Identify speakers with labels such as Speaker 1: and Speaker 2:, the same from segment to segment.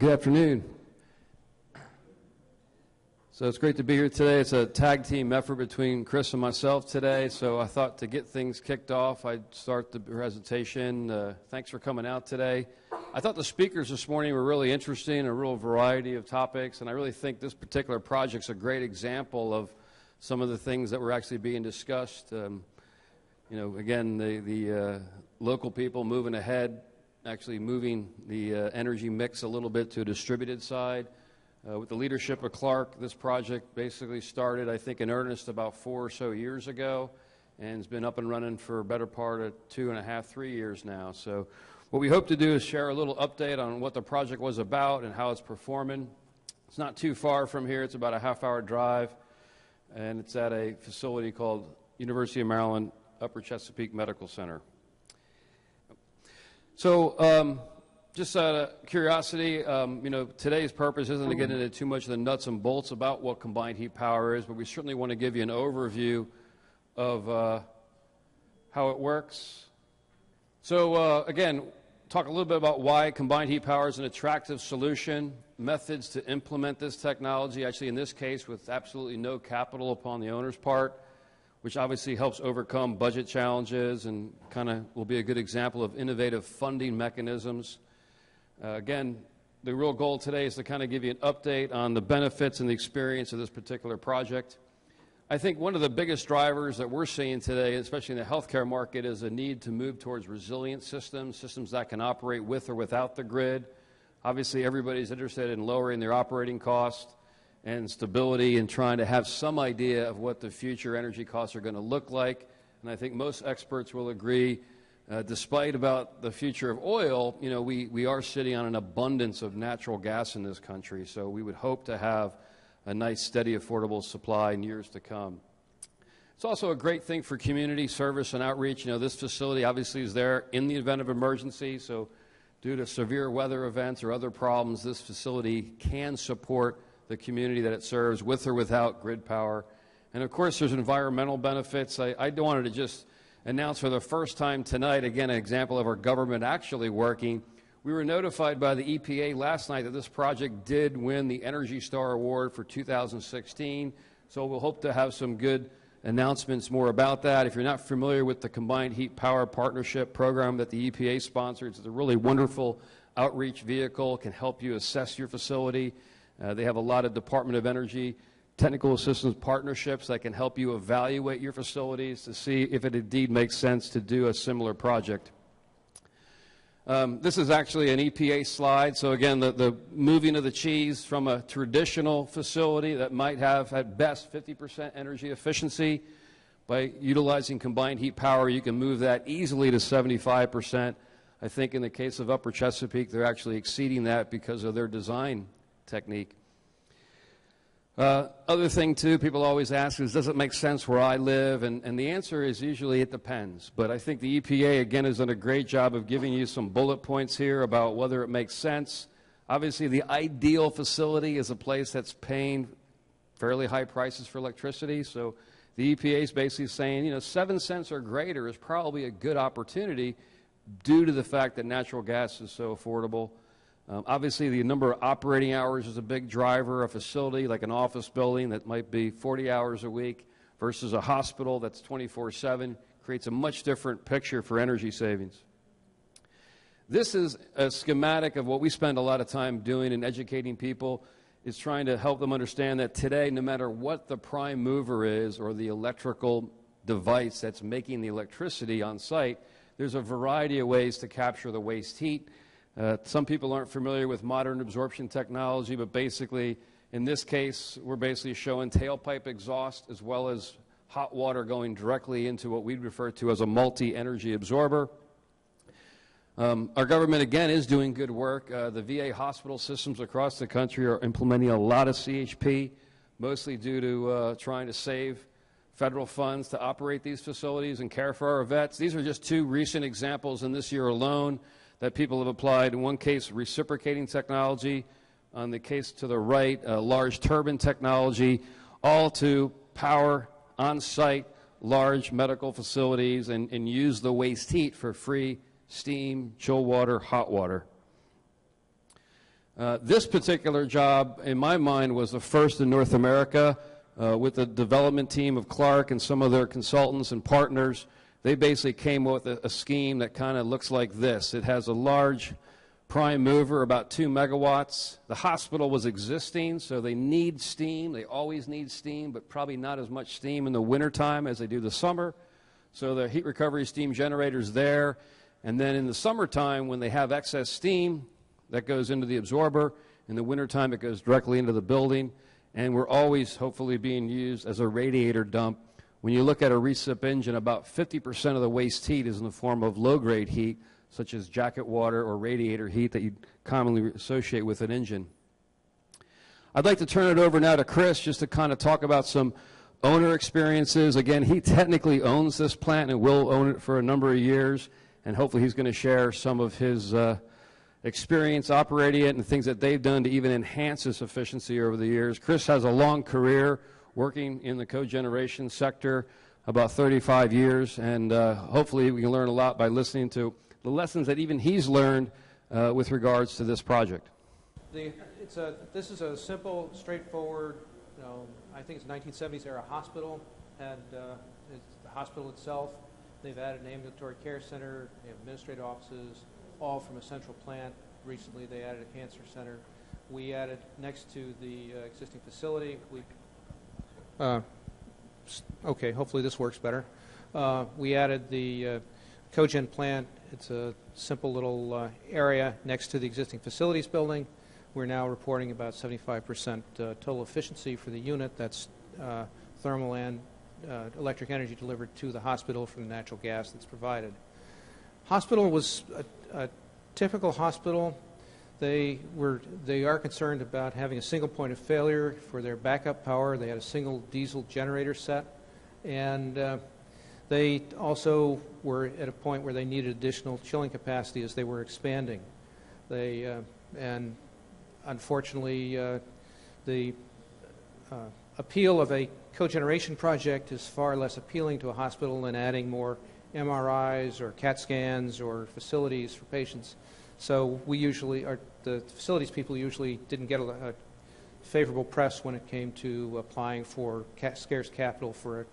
Speaker 1: Good afternoon. So it's great to be here today. It's a tag team effort between Chris and myself today, so I thought to get things kicked off, I'd start the presentation. Thanks for coming out today. I thought the speakers this morning were really interesting, a real variety of topics, and I really think this particular project's a great example of some of the things that were actually being discussed. Again, the local people moving ahead, actually moving the energy mix a little bit to a distributed side. With the leadership of Clark, this project basically started, I think, in earnest about 4 or so years ago, and has been up and running for a better part of 2.5, 3 years now. So what we hope to do is share a little update on what the project was about and how it's performing. It's not too far from here. It's about a half-hour drive, and it's at a facility called University of Maryland Upper Chesapeake Medical Center. So just out of curiosity, today's purpose isn't to get into too much of the nuts and bolts about what combined heat power is, but we certainly want to give you an overview of how it works. So again, talk a little bit about why combined heat power is an attractive solution, methods to implement this technology, actually in this case with absolutely no capital upon the owner's part, which obviously helps overcome budget challenges and kind of will be a good example of innovative funding mechanisms. Again, the real goal today is to kind of give you an update on the benefits and the experience of this particular project. I think one of the biggest drivers that we're seeing today, especially in the healthcare market, is a need to move towards resilient systems that can operate with or without the grid. Obviously, everybody's interested in lowering their operating costs and stability and trying to have some idea of what the future energy costs are going to look like. And I think most experts will agree, despite about the future of oil, we are sitting on an abundance of natural gas in this country. So we would hope to have a nice, steady, affordable supply in years to come. It's also a great thing for community service and outreach. This facility obviously is there in the event of emergency. So due to severe weather events or other problems, this facility can support the community that it serves with or without grid power. And of course, there's environmental benefits. I wanted to just announce for the first time tonight, again, an example of our government actually working. We were notified by the EPA last night that this project did win the Energy Star Award for 2016. So we'll hope to have some good announcements more about that. If you're not familiar with the Combined Heat Power Partnership Program that the EPA sponsors, it's a really wonderful outreach vehicle, can help you assess your facility. They have a lot of Department of Energy technical assistance partnerships that can help you evaluate your facilities to see if it indeed makes sense to do a similar project. This is actually an EPA slide. So again, the moving of the cheese from a traditional facility that might have at best 50% energy efficiency, by utilizing combined heat power, you can move that easily to 75%. I think in the case of Upper Chesapeake, they're actually exceeding that because of their design technique. Other thing, too, people always ask is, does it make sense where I live? And the answer is usually it depends. But I think the EPA, again, has done a great job of giving you some bullet points here about whether it makes sense. Obviously, the ideal facility is a place that's paying fairly high prices for electricity. So the EPA is basically saying, 7 cents or greater is probably a good opportunity due to the fact that natural gas is so affordable. Obviously, the number of operating hours is a big driver. A facility like an office building that might be 40 hours a week versus a hospital that's 24/7 creates a much different picture for energy savings. This is a schematic of what we spend a lot of time doing in educating people, is trying to help them understand that today, no matter what the prime mover is or the electrical device that's making the electricity on site, there's a variety of ways to capture the waste heat. Some people aren't familiar with modern absorption technology, but basically, in this case, we're basically showing tailpipe exhaust as well as hot water going directly into what we'd refer to as a multi-energy absorber. Our government, again, is doing good work. The VA hospital systems across the country are implementing a lot of CHP, mostly due to trying to save federal funds to operate these facilities and care for our vets. These are just 2 recent examples in this year alone that people have applied. In one case, reciprocating technology. On the case to the right, large turbine technology, all to power on-site large medical facilities and use the waste heat for free steam, chill water, hot water. This particular job, in my mind, was the first in North America with the development team of Clark and some of their consultants and partners. They basically came up with a scheme that kind of looks like this. It has a large prime mover, about 2 megawatts. The hospital was existing, so they need steam. They always need steam, but probably not as much steam in the wintertime as they do the summer. So the heat recovery steam generator's there. And then in the summertime, when they have excess steam, that goes into the absorber. In the wintertime, it goes directly into the building. And we're always hopefully being used as a radiator dump. When you look at a recip engine, about 50% of the waste heat is in the form of low-grade heat, such as jacket water or radiator heat that you commonly associate with an engine. I'd like to turn it over now to Chris just to kind of talk about some owner experiences. Again, he technically owns this plant and will own it for a number of years, and hopefully he's going to share some of his experience operating it and things that they've done to even enhance its efficiency over the years. Chris has a long career working in the cogeneration sector, about 35 years, and hopefully we can learn a lot by listening to the lessons that even he's learned with regards to this project.
Speaker 2: This is a simple, straightforward, I think it's 1970s era hospital, and it's the hospital itself. They've added an ambulatory care center, they have administrative offices, all from a central plant. Recently they added a cancer center. We added next to the existing facility. Okay, hopefully this works better. We added the cogen plant. It's a simple little area next to the existing facilities building. We're now reporting about 75% total efficiency for the unit. That's thermal and electric energy delivered to the hospital from the natural gas that's provided. Hospital was a typical hospital. They are concerned about having a single point of failure for their backup power. They had a single diesel generator set, and they also were at a point where they needed additional chilling capacity as they were expanding. And unfortunately, the appeal of a cogeneration project is far less appealing to a hospital than adding more MRIs or CAT scans or facilities for patients. So the facilities people usually didn't get a favorable press when it came to applying for scarce capital for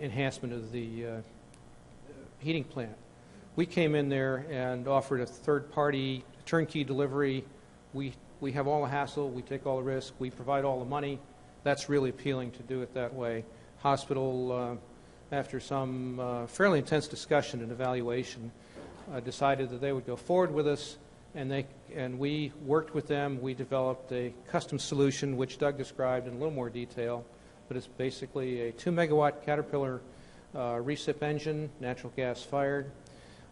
Speaker 2: enhancement of the heating plant. We came in there and offered a third-party turnkey delivery. We have all the hassle, we take all the risk, we provide all the money. That's really appealing to do it that way. Hospital, after some fairly intense discussion and evaluation, decided that they would go forward with us, and we worked with them. We developed a custom solution, which Doug described in a little more detail, but it's basically a 2-megawatt Caterpillar recip engine, natural gas fired.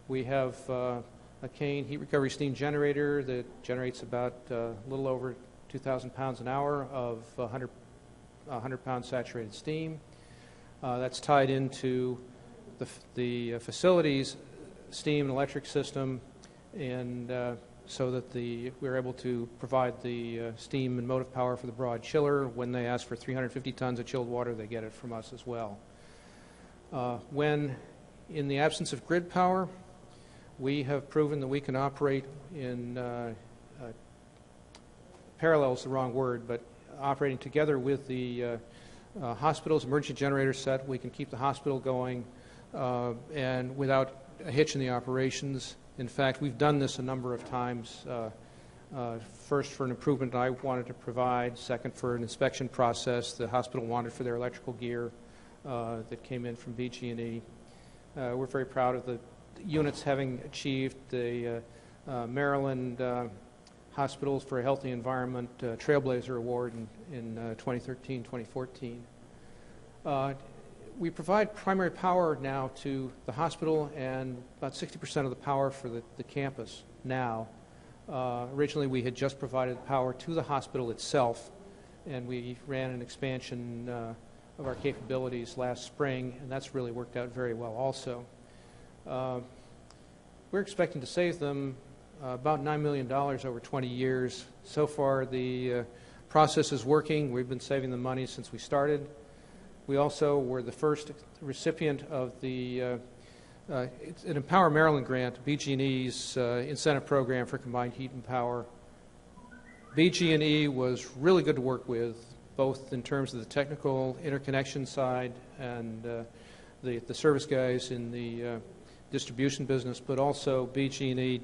Speaker 2: We have a Kane heat recovery steam generator that generates about a little over 2,000 pounds an hour of 100-pound saturated steam. That's tied into the facilities steam and electric system, and so that we're able to provide the steam and motive power for the broad chiller. When they ask for 350 tons of chilled water, they get it from us as well. When in the absence of grid power, we have proven that we can operate in parallel is the wrong word, but operating together with the hospital's emergency generator set. We can keep the hospital going and without a hitch in the operations. In fact, we've done this a number of times. First for an improvement I wanted to provide, second for an inspection process the hospital wanted for their electrical gear that came in from BG&E. We're very proud of the units having achieved the Maryland Hospitals for a Healthy Environment Trailblazer Award in 2013-2014. We provide primary power now to the hospital and about 60% of the power for the campus now. Originally, we had just provided power to the hospital itself, and we ran an expansion of our capabilities last spring, and that's really worked out very well also. We're expecting to save them about $9 million over 20 years. So far, the process is working. We've been saving them money since we started. We also were the first recipient of it's an Empower Maryland grant, BG&E's incentive program for combined heat and power. BG&E was really good to work with, both in terms of the technical interconnection side and the service guys in the distribution business, but also BG&E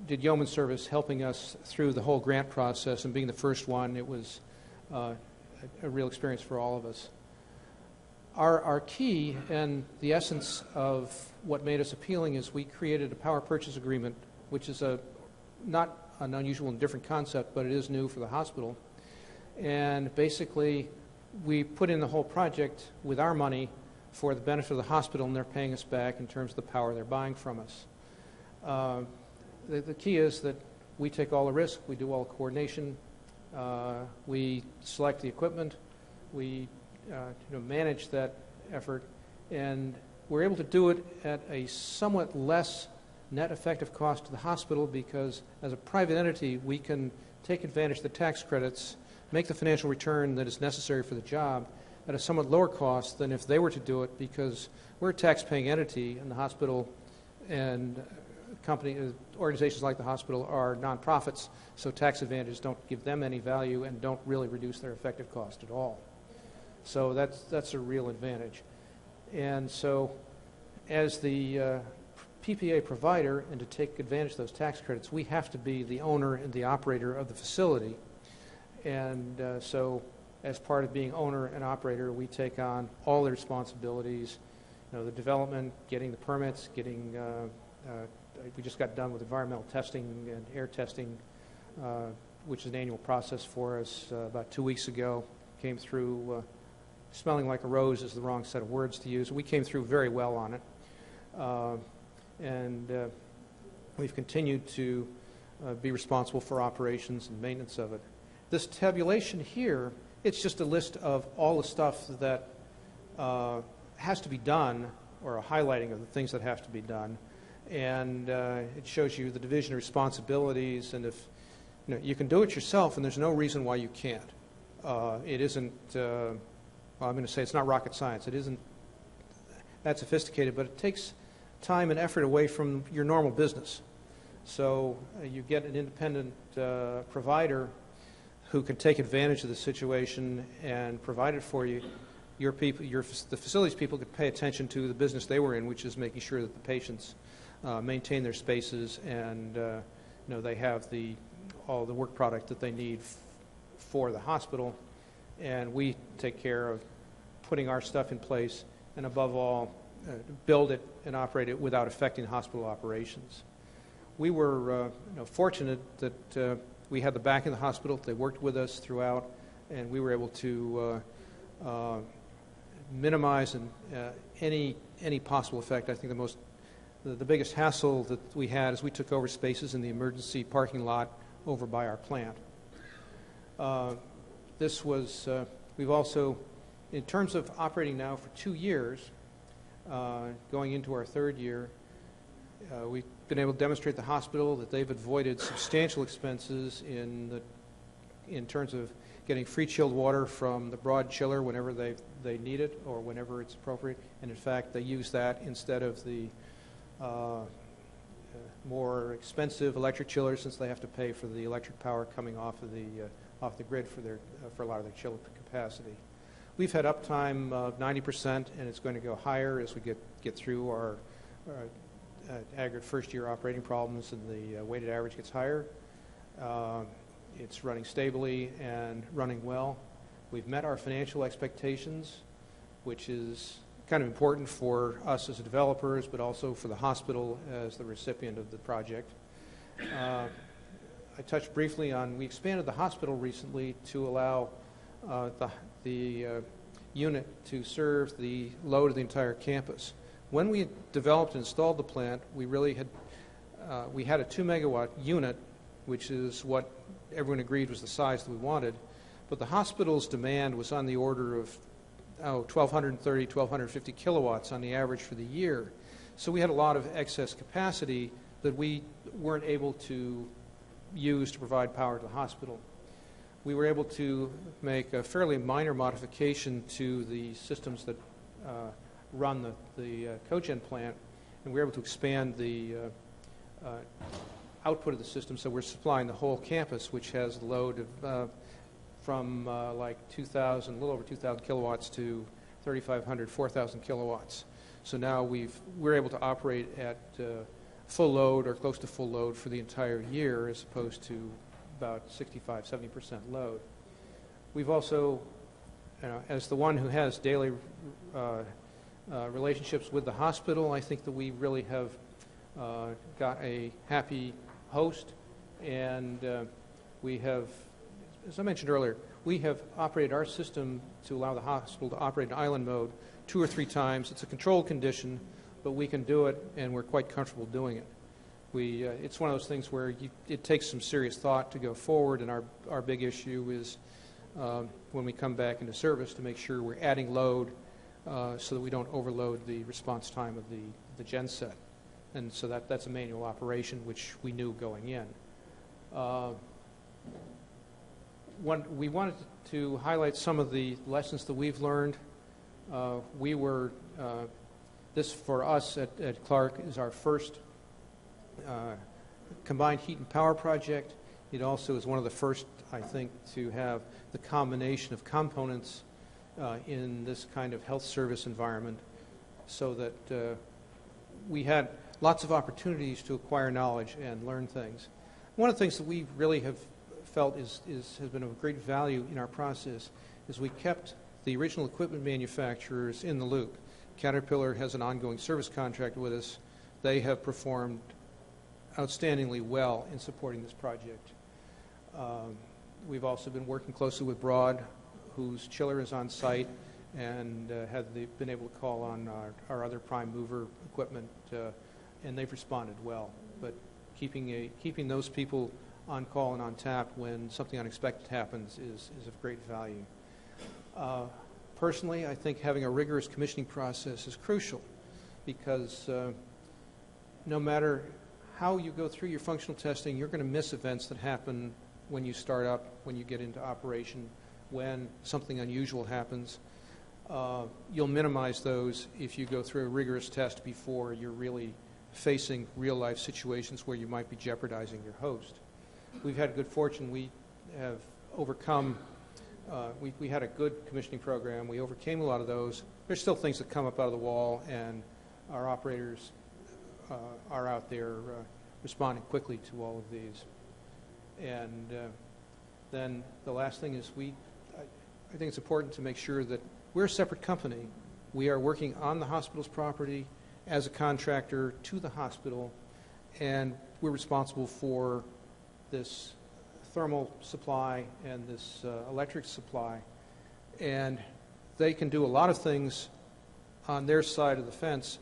Speaker 2: did yeoman service helping us through the whole grant process, and being the first one, it was a real experience for all of us. Our key and the essence of what made us appealing is we created a power purchase agreement, which is not an unusual and different concept, but it is new for the hospital. And basically, we put in the whole project with our money for the benefit of the hospital, and they're paying us back in terms of the power they're buying from us. The key is that we take all the risk, we do all the coordination, we select the equipment, we manage that effort, and we're able to do it at a somewhat less net effective cost to the hospital, because as a private entity we can take advantage of the tax credits, make the financial return that is necessary for the job at a somewhat lower cost than if they were to do it, because we're a tax-paying entity, and the hospital and organizations like the hospital are nonprofits, so tax advantages don't give them any value and don't really reduce their effective cost at all. So that's a real advantage. And so as the PPA provider, and to take advantage of those tax credits, we have to be the owner and the operator of the facility. And so as part of being owner and operator, we take on all the responsibilities, the development, getting the permits, we just got done with environmental testing and air testing, which is an annual process for us about 2 weeks ago. Came through, smelling like a rose is the wrong set of words to use. We came through very well on it. And we've continued to be responsible for operations and maintenance of it. This tabulation here, it's just a list of all the stuff that has to be done, or a highlighting of the things that have to be done. And it shows you the division of responsibilities, and if you can do it yourself, and there's no reason why you can't. It isn't, well, I'm going to say it's not rocket science. It isn't that sophisticated, but it takes time and effort away from your normal business. So you get an independent provider who can take advantage of the situation and provide it for you. The facilities people could pay attention to the business they were in, which is making sure that the patients maintain their spaces and they have all the work product that they need for the hospital, and we take care of putting our stuff in place, and above all, build it and operate it without affecting hospital operations. We were fortunate that we had the back of the hospital. They worked with us throughout, and we were able to minimize any possible effect. I think the biggest hassle that we had is we took over spaces in the emergency parking lot over by our plant. We've also, in terms of operating now for 2 years, going into our 3rd year, we've been able to demonstrate the hospital that they've avoided substantial expenses in terms of getting free chilled water from the broad chiller whenever they need it or whenever it's appropriate. And in fact, they use that instead of the more expensive electric chillers, since they have to pay for the electric power coming off the grid for a lot of their chiller capacity. We've had uptime of 90%, and it's going to go higher as we get through our aggregate first-year operating problems, and the weighted average gets higher. It's running stably and running well. We've met our financial expectations, which is kind of important for us as developers, but also for the hospital as the recipient of the project. I touched briefly on, we expanded the hospital recently to allow the unit to serve the load of the entire campus. When we developed and installed the plant, we had a 2 megawatt unit, which is what everyone agreed was the size that we wanted, but the hospital's demand was on the order of 1,230, 1,250 kilowatts on the average for the year. So we had a lot of excess capacity that we weren't able to use to provide power to the hospital. We were able to make a fairly minor modification to the systems that run the cogen plant, and we were able to expand the output of the system, so we're supplying the whole campus, which has the load of from like 2,000, a little over 2,000 kilowatts to 3,500, 4,000 kilowatts. So now we're able to operate at full load or close to full load for the entire year, as opposed to about 65, 70% load. We've also, as the one who has daily relationships with the hospital, I think that we really have got a happy host, and we have, as I mentioned earlier, we have operated our system to allow the hospital to operate in island mode 2 or 3 times. It's a controlled condition, but we can do it, and we're quite comfortable doing it. It's one of those things where it takes some serious thought to go forward, and our big issue is when we come back into service to make sure we're adding load so that we don't overload the response time of the genset. And so that's a manual operation, which we knew going in. We wanted to highlight some of the lessons that we've learned. This for us at Clark is our first combined heat and power project. It also is one of the first, I think, to have the combination of components in this kind of health service environment, so that we had lots of opportunities to acquire knowledge and learn things. One of the things that we really have felt has been of great value in our process is we kept the original equipment manufacturers in the loop. Caterpillar has an ongoing service contract with us. They have performed outstandingly well in supporting this project. We've also been working closely with Broad, whose chiller is on site, and been able to call on our other prime mover equipment, and they've responded well. But keeping those people on call and on tap when something unexpected happens is of great value. Personally, I think having a rigorous commissioning process is crucial, because no matter how you go through your functional testing, you're going to miss events that happen when you start up, when you get into operation, when something unusual happens. You'll minimize those if you go through a rigorous test before you're really facing real-life situations where you might be jeopardizing your host. We've had good fortune. We have overcome, we had a good commissioning program. We overcame a lot of those. There's still things that come up out of the wall, and our operators are out there responding quickly to all of these. And then the last thing is I think it's important to make sure that we're a separate company. We are working on the hospital's property as a contractor to the hospital, and we're responsible for this thermal supply and this electric supply. And they can do a lot of things on their side of the fence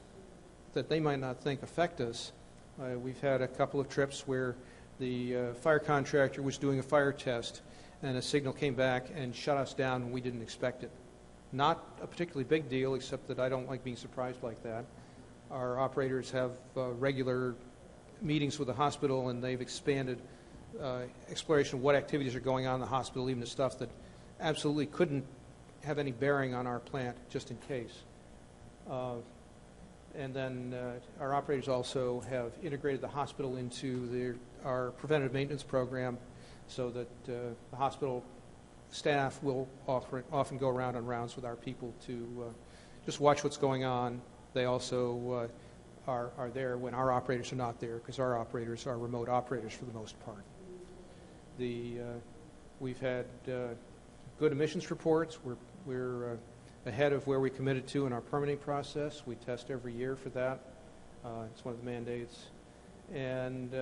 Speaker 2: that they might not think affect us. We've had a couple of trips where the fire contractor was doing a fire test, and a signal came back and shut us down when we didn't expect it. Not a particularly big deal, except that I don't like being surprised like that. Our operators have regular meetings with the hospital, and they've expanded exploration of what activities are going on in the hospital, even the stuff that absolutely couldn't have any bearing on our plant, just in case. And then our operators also have integrated the hospital into our preventative maintenance program, so that the hospital staff will often go around on rounds with our people to just watch what's going on. They also are there when our operators are not there, because our operators are remote operators for the most part. We've had good emissions reports. We're ahead of where we committed to in our permitting process. We test every year for that. It's one of the mandates. And,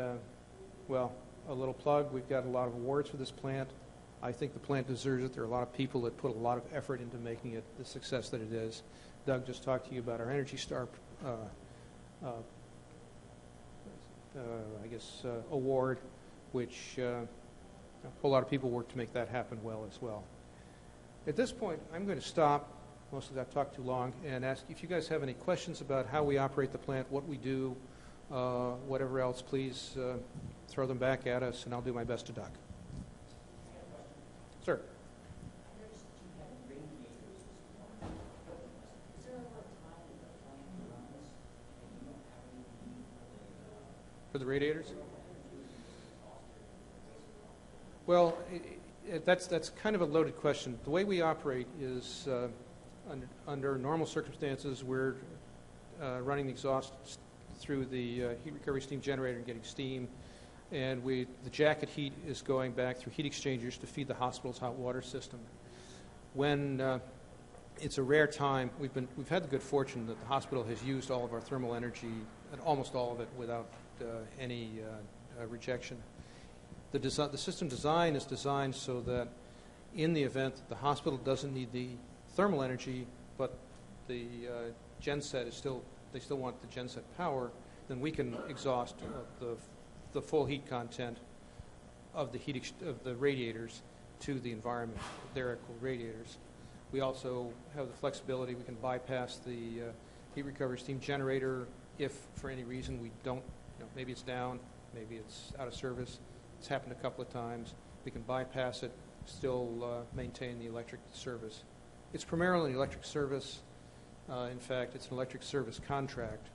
Speaker 2: well, a little plug, we've got a lot of awards for this plant. I think the plant deserves it. There are a lot of people that put a lot of effort into making it the success that it is. Doug just talked to you about our Energy Star, award, which a whole lot of people work to make that happen well as well. At this point, I'm going to stop. Mostly I've talked too long, and ask if you guys have any questions about how we operate the plant, what we do, whatever else, please throw them back at us, and I'll do my best to duck. Sir. For the radiators? Well, that's kind of a loaded question. The way we operate is under normal circumstances, we're running the exhaust through the heat recovery steam generator and getting steam, and the jacket heat is going back through heat exchangers to feed the hospital's hot water system. When it's a rare time, we've had the good fortune that the hospital has used all of our thermal energy, and almost all of it, without any rejection. The system design is designed so that in the event that the hospital doesn't need the thermal energy, but the genset they still want the genset power, then we can exhaust the full heat content of the radiators to the environment, their air-cooled radiators. We also have the flexibility. We can bypass the heat recovery steam generator if, for any reason, we don't, maybe it's down, maybe it's out of service. It's happened a couple of times. We can bypass it, still maintain the electric service. It's primarily an electric service. In fact, it's an electric service contract.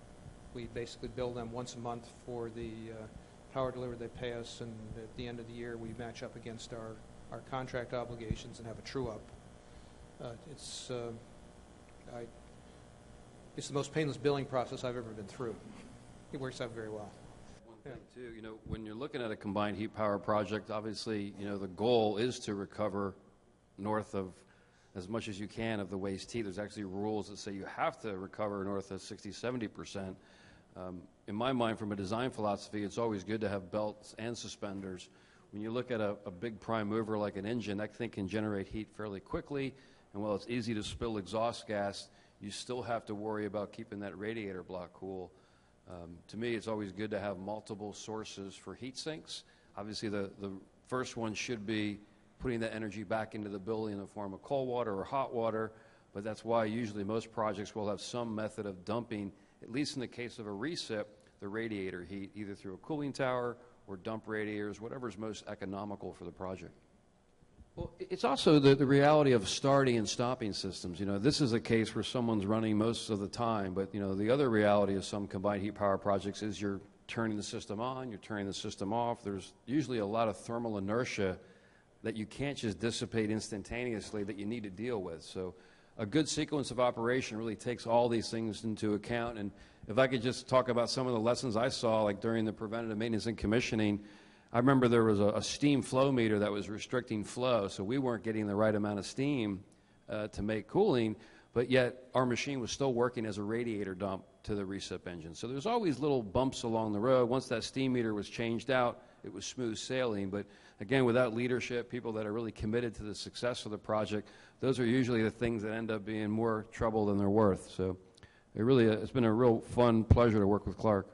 Speaker 2: We basically bill them once a month for the power delivered. They pay us, and at the end of the year, we match up against our contract obligations and have a true-up. It's the most painless billing process I've ever been through. It works out very well.
Speaker 1: One thing, too, when you're looking at a combined heat power project, obviously, the goal is to recover north of as much as you can of the waste heat. There's actually rules that say you have to recover north of 60-70%. In my mind, from a design philosophy, it's always good to have belts and suspenders. When you look at a big prime mover like an engine, that thing can generate heat fairly quickly, and while it's easy to spill exhaust gas, you still have to worry about keeping that radiator block cool. To me, it's always good to have multiple sources for heat sinks. Obviously, the first one should be putting that energy back into the building in the form of cold water or hot water, but that's why usually most projects will have some method of dumping, at least in the case of a recip, the radiator heat, either through a cooling tower or dump radiators, whatever is most economical for the project. Well, it's also the reality of starting and stopping systems. This is a case where someone's running most of the time, but, the other reality of some combined heat power projects is you're turning the system on, you're turning the system off. There's usually a lot of thermal inertia that you can't just dissipate instantaneously that you need to deal with. So a good sequence of operation really takes all these things into account. And if I could just talk about some of the lessons I saw, like during the preventative maintenance and commissioning, I remember there was a steam flow meter that was restricting flow, so we weren't getting the right amount of steam to make cooling, but yet our machine was still working as a radiator dump to the recip engine. So there's always little bumps along the road. Once that steam meter was changed out, it was smooth sailing. But again, without leadership, people that are really committed to the success of the project, those are usually the things that end up being more trouble than they're worth. So it's been a real fun pleasure to work with Clark.